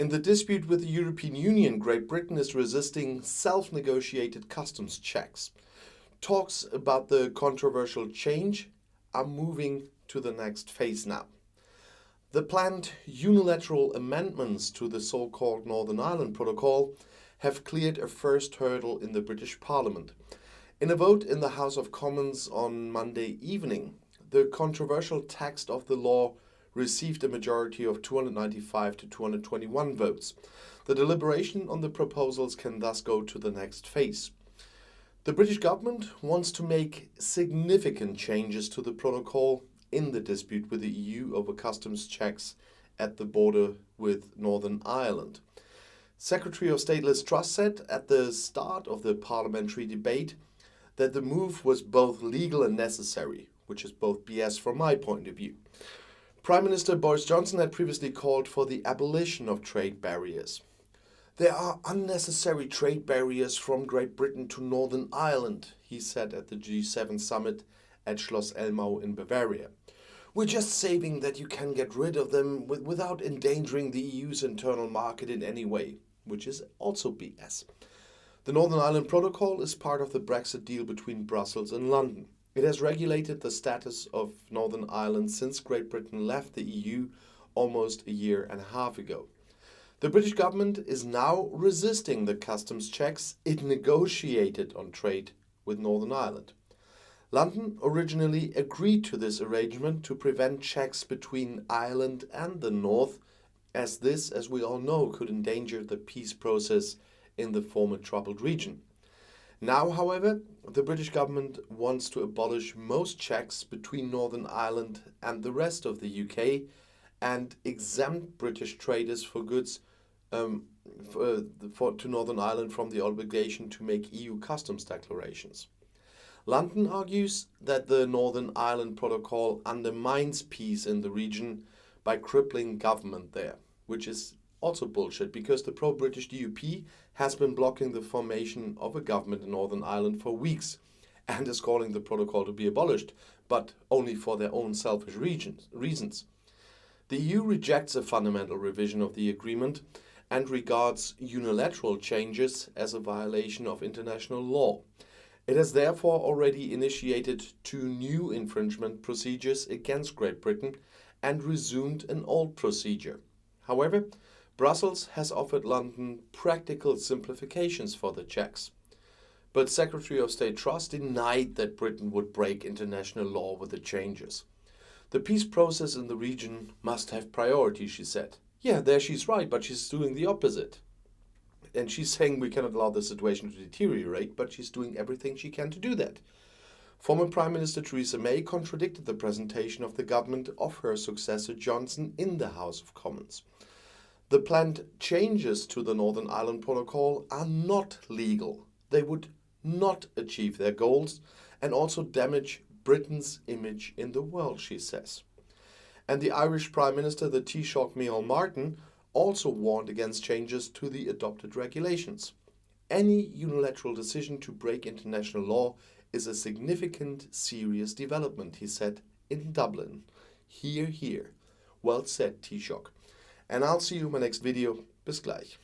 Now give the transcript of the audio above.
In the dispute with the European Union, Great Britain is resisting self-negotiated customs checks. Talks about the controversial change are moving to the next phase now. The planned unilateral amendments to the so-called Northern Ireland Protocol have cleared a first hurdle in the British Parliament. In a vote in the House of Commons on Monday evening, the controversial text of the law received a majority of 295 to 221 votes. The deliberation on the proposals can thus go to the next phase. The British government wants to make significant changes to the protocol in the dispute with the EU over customs checks at the border with Northern Ireland. Secretary of State Liz Truss said at the start of the parliamentary debate that the move was both legal and necessary, which is both BS from my point of view. Prime Minister Boris Johnson had previously called for the abolition of trade barriers. There are unnecessary trade barriers from Great Britain to Northern Ireland, he said at the G7 summit at Schloss Elmau in Bavaria. We're just saving that you can get rid of them without endangering the EU's internal market in any way, which is also BS. The Northern Ireland Protocol is part of the Brexit deal between Brussels and London. It has regulated the status of Northern Ireland since Great Britain left the EU almost a year and a half ago. The British government is now resisting the customs checks it negotiated on trade with Northern Ireland. London originally agreed to this arrangement to prevent checks between Ireland and the North, as this, as we all know, could endanger the peace process in the former troubled region. Now, however, the British government wants to abolish most checks between Northern Ireland and the rest of the UK and exempt British traders for goods to Northern Ireland from the obligation to make EU customs declarations. London argues that the Northern Ireland Protocol undermines peace in the region by crippling government there, which is also bullshit because the pro-British DUP has been blocking the formation of a government in Northern Ireland for weeks and is calling the protocol to be abolished, but only for their own selfish reasons. The EU rejects a fundamental revision of the agreement and regards unilateral changes as a violation of international law. It has therefore already initiated 2 new infringement procedures against Great Britain and resumed an old procedure. However, Brussels has offered London practical simplifications for the checks. But Secretary of State Truss denied that Britain would break international law with the changes. The peace process in the region must have priority, she said. Yeah, there she's right, but she's doing the opposite. And she's saying we cannot allow the situation to deteriorate, but she's doing everything she can to do that. Former Prime Minister Theresa May contradicted the presentation of the government of her successor Johnson in the House of Commons. The planned changes to the Northern Ireland Protocol are not legal. They would not achieve their goals and also damage Britain's image in the world, she says. And the Irish Prime Minister, the Taoiseach Micheál Martin, also warned against changes to the adopted regulations. Any unilateral decision to break international law is a significant, serious development, he said in Dublin. Hear, hear. Well said, Taoiseach. And I'll see you in my next video. Bis gleich.